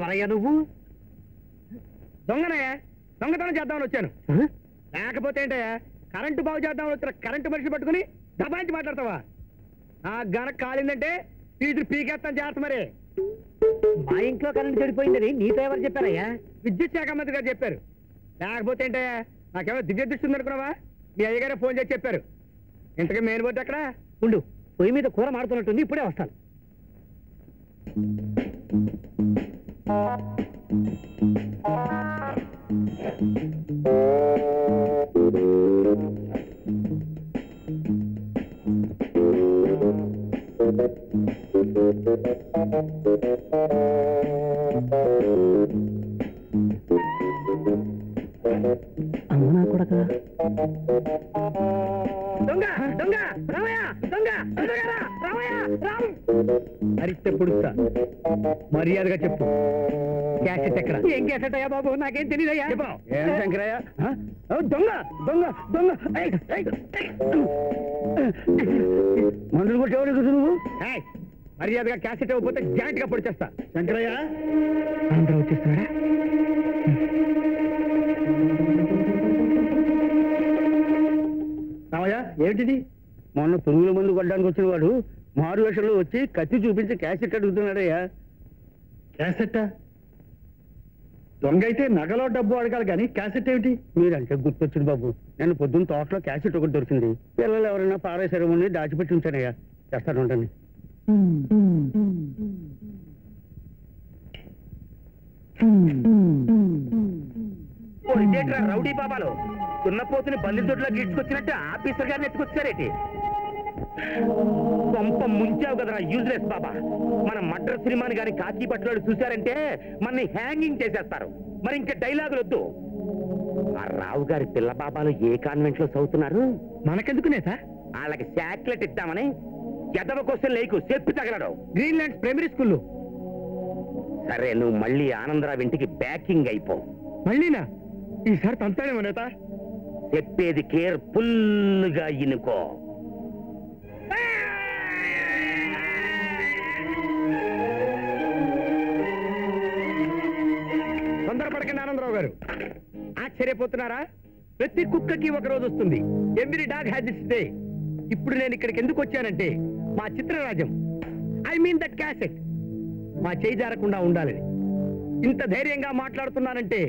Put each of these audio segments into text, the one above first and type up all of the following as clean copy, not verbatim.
ఎవరయ్యా నువ్వు? దొంగనయ్యా, దొంగతనం చేద్దామని వచ్చాను. లేకపోతే ఏంటయ్యా, కరెంటు బాగు చేద్దామని వచ్చిన కరెంటు మనిషి పట్టుకుని దబాయించి మాట్లాడతావా? ఆ గనక కాలిందంటే వీధి పీకేస్తాను జాగ్రత్త. మరి మా ఇంట్లో కరెంట్ చెడిపోయిందని నీతో ఎవరు చెప్పారయ్యా? విద్యుత్ శాఖ మంత్రి గారు చెప్పారు. లేకపోతే ఏంటయ్యా, నాకేమో దివ్య దృష్టి ఉందనుకున్నావా? మీ అయ్యగారే ఫోన్ చేసి చెప్పారు. ఇంతకీ మెయిన్ బోర్డు అక్కడ ఉండు, పొయ్యి మీద కూర మాడుతున్నట్టుంది, ఇప్పుడే వస్తాను. అమ్మనా కొడక, దొంగ దొంగ రామయ్య, దొంగ రామయ్య, రామ్ అరిస్తే పుడుస్తా. మర్యాదగా చెప్పు, క్యాసెట్ ఎక్కడ? ఏం కేసటయ్యా బాబు, నాకేం తెలియదయ్యా. ఏం శంకరయ్య? దొంగ దొంగ దొంగ మందులు కొట్టేవాడు నువ్వు. మర్యాదగా క్యాసెట్ ఇవ్వకపోతే జాయింట్ గా పొడిచేస్తా. శంకరయ్య అందరూ వచ్చేస్తున్నాడా? రామయ్య, ఏమిటిది? మొన్న పురుగుల మందు కొట్టడానికి వచ్చిన వాడు మారు వేషంలో వచ్చి కత్తి చూపించి క్యాసెట్ అడుగుతున్నాడయ్యా. క్యాసెట్టా? దొంగ అయితే నగలో డబ్బు అడగాలి కానీ క్యాసెట్ ఏమిటి? మీరంటే గుర్తొచ్చింది బాబు, నేను పొద్దున్న తోటలో క్యాసెట్ ఒకటి దొరికింది. పిల్లలు ఎవరైనా పారేసరమని దాచిపెట్టి ఉంచానయ్యా. చేస్తాను ఉండండి. రౌడీ బాబాలు దున్నపోతుని బల్లిదొడ్లో గీడ్చుకొచ్చినట్టు ఆఫీసర్ గారిని ఎత్తుకొచ్చారేటి? కొంప ముంచావు కదరా యూజ్లెస్ బాబా. మన మడ్ర సినిమాని గారి కాకి పట్టులో చూశారంటే మనని హ్యాంగింగ్ చేసేస్తారు. మరి ఇంకా డైలాగులు వద్దు. ఆ రావు గారి పిల్ల బాబాలు ఏ కాన్వెంట్ లో చదువుతున్నారు? మనకెందుకు నేత? వాళ్ళకి చాక్లెట్ ఇద్దామని ఎదవ కోసం లేకు చెప్పి తగలడు. Greenland primary school. సరే, నువ్వు మళ్ళీ ఆనందరావు ఇంటికి బ్యాకింగ్ అయిపో. మళ్ళీనా? ఈసారి తంతానేమో నేత. చెప్పేది కేర్ఫుల్ గా ఇనుకో. తొందరపడకండి ఆనందరావు గారు. ఆశ్చర్యపోతున్నారా? ప్రతి కుక్కకి ఒక రోజు వస్తుంది. Every dog has its day. ఇప్పుడు నేను ఇక్కడికి ఎందుకు వచ్చానంటే మా చిత్రరాజం, ఐ మీన్ దట్ క్యాసెట్ మా చేయి జారకుండా ఉండాలని. ఇంత ధైర్యంగా మాట్లాడుతున్నానంటే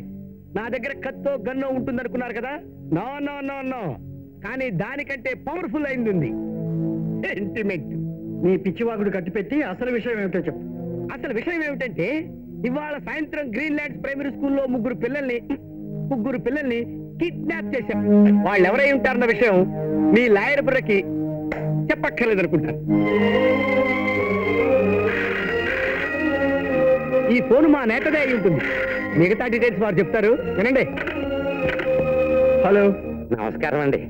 నా దగ్గర కత్తో గన్నో ఉంటుందనుకున్నారు కదా? No no no no. కానీ దానికంటే పవర్ఫుల్ అయింది ఉంది, సెంటిమెంట్. నీ పిచ్చివాగుడు కట్టిపెట్టి అసలు విషయం ఏమిటో చెప్పు. అసలు విషయం ఏమిటంటే, ఇవాళ సాయంత్రం గ్రీన్లాండ్స్ ప్రైమరీ స్కూల్లో ముగ్గురు పిల్లల్ని కిడ్నాప్ చేశారు. వాళ్ళు ఎవరై ఉంటారన్న విషయం మీ లాయర్ బుర్రకి చెప్పక్కర్లేదు అనుకుంటారు. ఈ ఫోన్ మా నేతదే అయి ఉంటుంది. మిగతా డీటెయిల్స్ వారు చెప్తారు, వినండి. హలో, నమస్కారం అండి.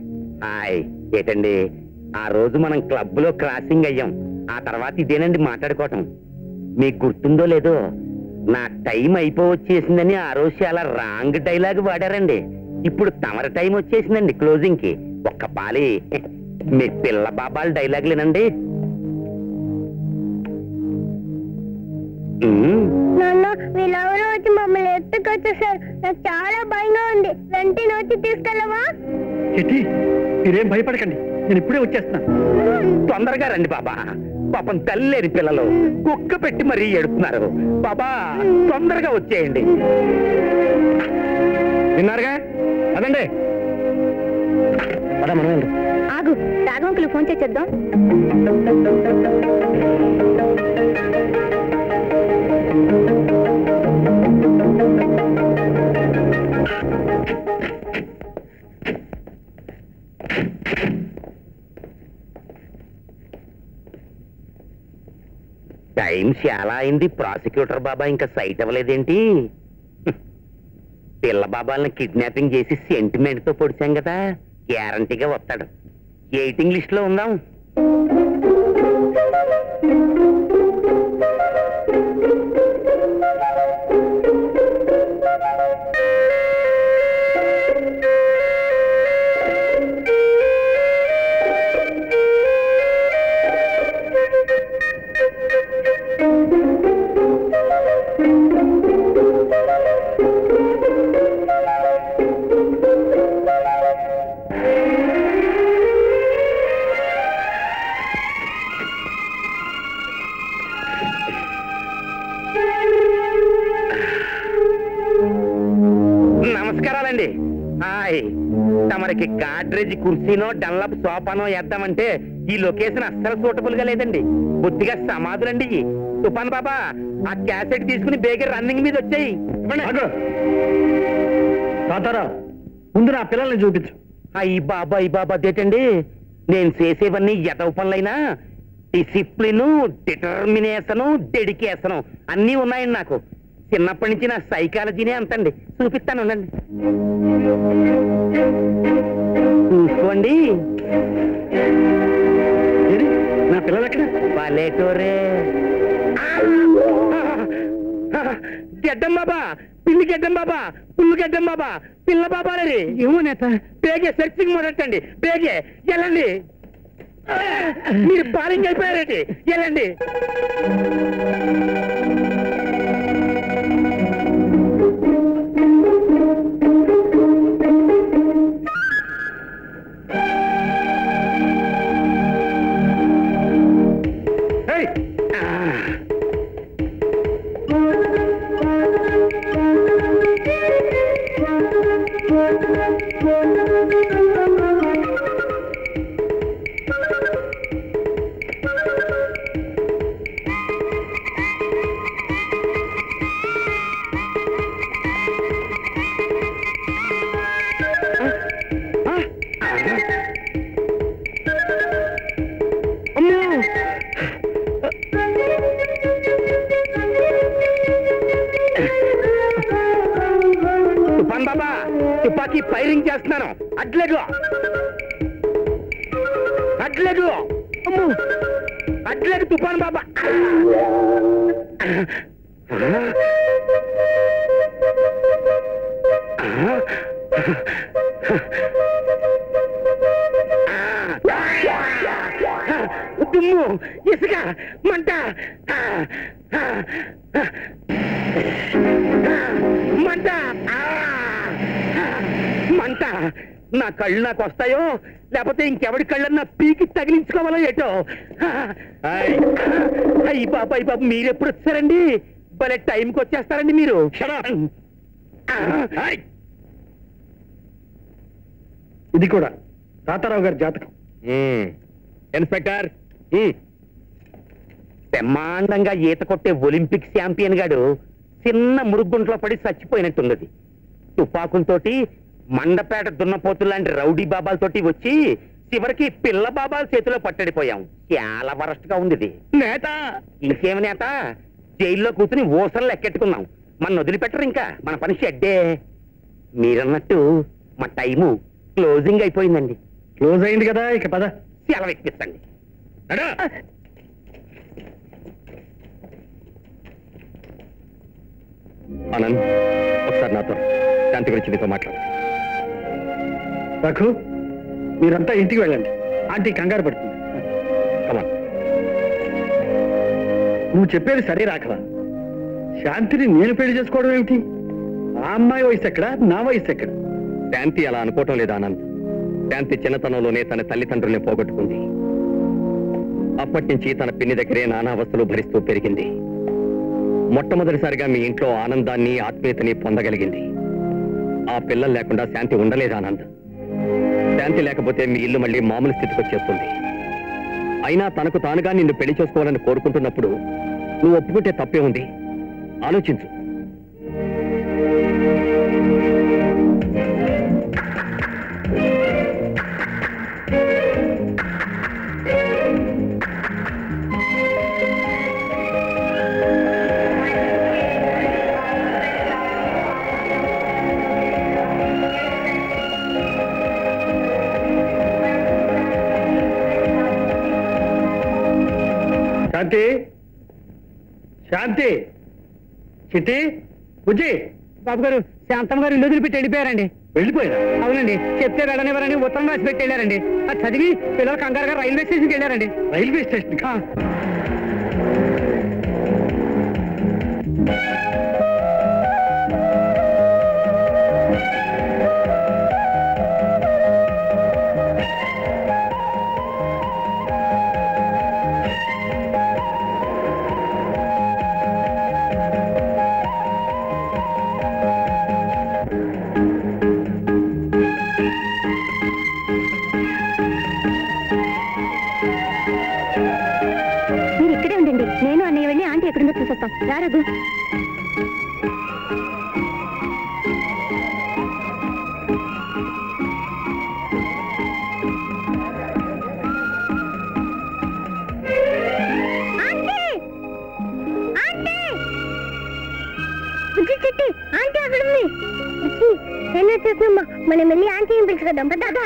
హాయ్. ఏటండి, ఆ రోజు మనం క్లబ్ లో క్రాసింగ్ అయ్యాం. ఆ తర్వాత ఇదేనండి మాట్లాడుకోవటం. మీకు గుర్తుందో లేదో, నా టైం అయిపోవచ్చేసిందని ఆ రోజు చాలా రాంగ్ డైలాగ్ వాడారండి. ఇప్పుడు తమరి టైం వచ్చేసిందండి క్లోజింగ్ కి. ఒక్క పాలి మీ పిల్ల బాబాల డైలాగులేనండి. వీళ్ళెవరో వచ్చి మమ్మల్ని ఎత్తుకొచ్చేసారు. నాకు చాలా భయంగా ఉంది. వెంటనే వచ్చి తీసుకెళ్ళవా? మీరేం భయపడకండి, నేను ఇప్పుడే వచ్చేస్తాను. తొందరగా రండి బాబా. పాపం తల్లేని పిల్లలు కుక్క పెట్టి మరీ ఎడుతున్నారు. బాబా తొందరగా వచ్చేయండి. విన్నారుగా? అదండి. ఆగు, రాఘవంకులు ఫోన్ చేసేద్దాం. టైం చాలా అయింది. ప్రాసిక్యూటర్ బాబా ఇంకా సైట్ అవ్వలేదేంటి? పిల్ల బాబాల్ని కిడ్నాపింగ్ చేసి సెంటిమెంట్ తో పొడిచాం కదా, గ్యారంటీగా వస్తాడు. వెయిటింగ్ లిస్ట్ లో ఉందాం. తమరికి గాడ్రేజ్ కుర్సీనో డన్లప్ సోఫానో వేద్దామంటే ఈ లొకేషన్ అస్సలు సూటబుల్ గా లేదండి. బొత్తిగా సమాధులండి ఇవి. తుఫాన్ బాబా ఆ క్యాసెట్ తీసుకుని బేగర్ రన్నింగ్ మీద వచ్చాయి. తాతారా ముందు నా పిల్లల్ని చూపించు. అయ్యి బాబా అదేటండి, నేను చేసేవన్నీ ఎదవ పనులైనా డిసిప్లిన్, డిటర్మినేషను, డెడికేషను అన్నీ ఉన్నాయండి నాకు. చిన్నప్పటి నుంచి నా సైకాలజీనే అంతండి. చూపిస్తాను ఉండండి, చూసుకోండి. నా పిల్లలు ఎక్కడ? పల్లెటూరే. గెడ్డం బాబా, పిల్లి గెడ్డం బాబా, పుల్లు గెడ్డం బాబా, పిల్ల బాబా రే. ఏమో నేత. బేగే సెర్చింగ్ మొదలెట్టండి. బేగే వెళ్ళండి. మీరు పాలింగ్ అయిపోయారేంటి? వెళ్ళండి. తుఫాన్ బాబా తుపాకీ ఫైరింగ్ చేస్తున్నాను. అడ్లేదు అడ్లేదు అడ్లేదు తుఫాన్ బాబా. దుమ్ము, ఇసుక, మంట, మంట, మంట. నా కళ్ళు నాకు వస్తాయో లేకపోతే ఇంకెవడి కళ్ళన్నా పీకి తగిలించుకోవాలో ఏటో. అయ్యి బాబా మీరెప్పుడు వచ్చారండి? భలే టైంకి వచ్చేస్తారండి మీరు. ఇది కూడా తాతారావు గారి జాతకం. ఇన్స్పెక్టర్, బ్రహ్మాండంగా ఈత కొట్టే ఒలింపిక్ ఛాంపియన్ గాడు చిన్న మురుగుంట్లో పడి చచ్చిపోయినట్టున్నది. తుపాకులతోటి మండపేట దున్నపోతులు లాంటి రౌడీ బాబాలతోటి వచ్చి చివరికి పిల్ల బాబాల చేతిలో పట్టడిపోయాం. చాలా వరస్ట్ గా ఉంది ఇది. నేత ఇంకేమి నేత, జైల్లో కూర్చుని ఊసలు లెక్కెట్టుకున్నాం. మన వదిలిపెట్టరు, ఇంకా మన పని షెడ్డే. మీరన్నట్టు మా టైము క్లోజింగ్ అయిపోయిందండి. క్లోజ్ అయింది కదా, ఇక పద. సెలవు ఎక్కిస్తండి. ఆనంద్, ఒకసారి నాతో శాంతి గురించి నీతో మాట్లాడు. రఘు, మీరంతా ఇంటికి వెళ్ళండి. ఆంటీ కంగారు పడుతుంది. కమాన్. నువ్వు చెప్పేది సరే రాఘవా. శాంతిని నేను పెళ్లి చేసుకోవడం ఏమిటి? ఆ అమ్మాయి వయసు ఎక్కడ, నా వయసు ఎక్కడ? శాంతి అలా అనుకోవటం లేదు ఆనంద్. శాంతి చిన్నతనంలోనే తన తల్లిదండ్రుల్ని పోగొట్టుకుంది. అప్పటి నుంచి తన పిన్ని దగ్గరే నానావస్థలు భరిస్తూ పెరిగింది. మొట్టమొదటిసారిగా మీ ఇంట్లో ఆనందాన్ని, ఆత్మీయతని పొందగలిగింది. ఆ పిల్లలు లేకుండా శాంతి ఉండలేదు ఆనంద్. శాంతి లేకపోతే మీ ఇల్లు మళ్ళీ మామూలు స్థితికి వచ్చేస్తుంది. అయినా తనకు తానుగా నిన్ను పెళ్లి చేసుకోవాలని కోరుకుంటున్నప్పుడు నువ్వు ఒప్పుకుంటే తప్పే ఉంది. ఆలోచించు. శాంతి, శాంతి, చిట్టి, బుజ్జి. బాబు గారు, శాంతమ్మ గారు ఇల్లు వదిలిపెట్టి వెళ్ళిపోయారండి. వెళ్ళిపోయినా? అవునండి, చెప్తే వెళ్ళనివ్వరని ఉత్తరం రాసి పెట్టి వెళ్ళారండి. అది చదివి పిల్లలు కంగారుగా రైల్వే స్టేషన్కి వెళ్ళారండి. రైల్వే స్టేషన్ కా? నేను అన్నయ్య వెళ్ళి ఆంటీ ఎక్కడుందో చూసొస్తాం. రా రఘు. ఆంటీ అక్కడ ఉంది. నేను వచ్చేసినమ్మా. మనం వెళ్ళి ఆంటీని పిలుచుకోద్దాం దాదా.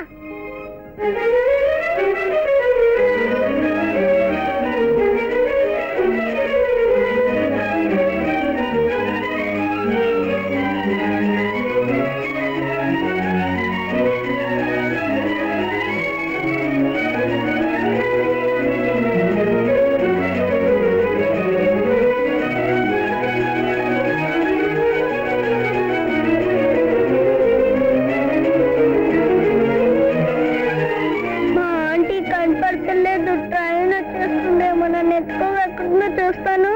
చూస్తాను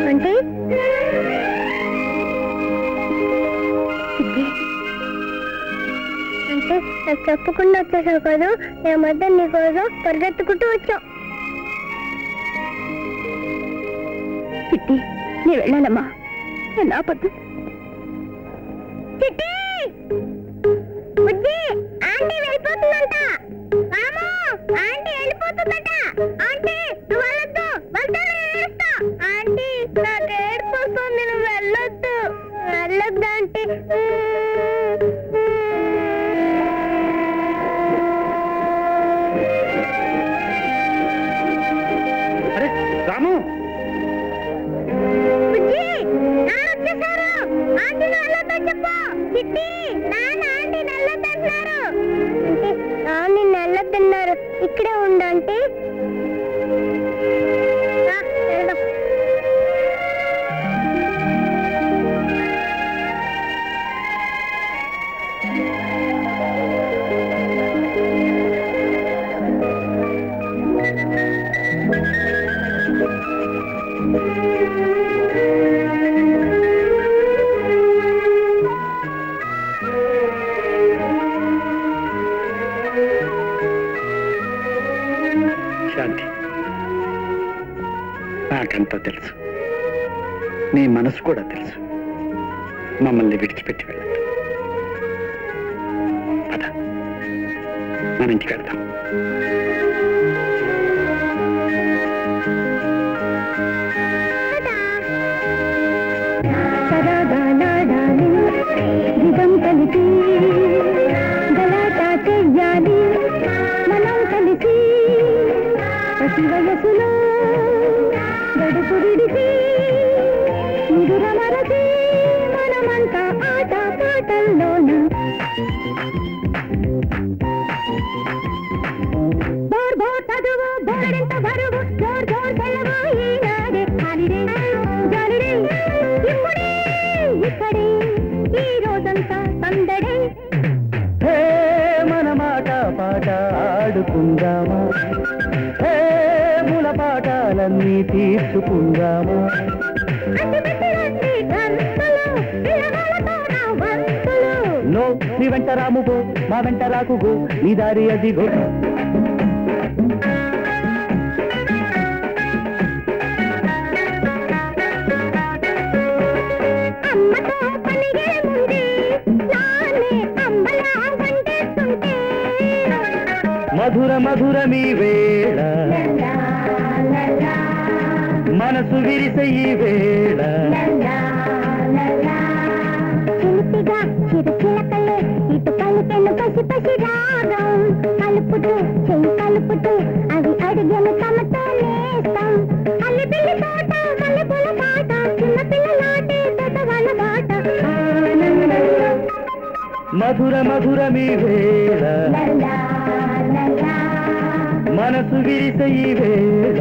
అంటే అంటే నాకు చెప్పకుండా వచ్చేసావు కదా. నేను మధ్య నీకోసం పరిగెత్తుకుంటూ వచ్చావు. చిట్టి నేను వెళ్ళాలమ్మా. నేను ఆపద్దు. చిట్టి బుజ్జి ఆంటీ వెళ్ళిపోతుందంట. రాము ఆంటీ వెళ్ళిపోతుందట. ఆంటీ నువ్వు వెళ్ళొద్దు. వెళ్తా ఆంటీ నాకు ఏడుపు వస్తుంది. నువ్వు వెళ్ళొద్దు. వెళ్ళొద్దు ఆంటీ. రాము బుజ్జి నాన్న వచ్చేసారు. ఆంటీ వెళ్ళొద్దని చెప్పు. చిట్టి నాన్న ఆంటీ వెళ్ళొద్దంటున్నారు. అంటే నాన్న వెళ్ళొద్దన్నారు. ఇక్కడే ఉండంటే శాంతి, నాకంతా తెలుసు. నీ మనసు కూడా తెలుసు. మమ్మల్ని విడిచిపెట్టి వెళ్ళదు. పద, మన ఇంటికి వెళ్దాం. వయసులో గడుపు విడిసి నిదుర మరచి మనమంతా ఆట పాటల్లోన బోర్ బోర్ చదువు బోరెంత బరువు జోర్ జోర్ సెలవు ఈనాడే హాలిడే జాలిడే ఇప్పుడే ఇక్కడే ఈ రోజంతా సందడే. మన మాట పాట ఆడుకుందామా. మూల పాఠాలన్నీ తీర్చుకుందామా. నో నీ వెంట రాముగో, మా వెంట రాకుగో, నీ దారి అదిగో. మధుర మధుర మీ వేళ మనసు విరిసే ఈ వేళ. చిలిపిగా చిరు చిలకలే ఇటు పలికెను పసి పసి రాగం. కలుపుతూ చెయ్యి కలుపుతూ అవి అడిగెను తమతో నేస్తాం. అల్లి పిల్లి తోట మల్లెపూల పాట చిన్న పిల్లలాటే పెద్దవాళ్ళ బాట. మధుర మధుర మీ వేళ మనసు విరిసే ఈ వేళ.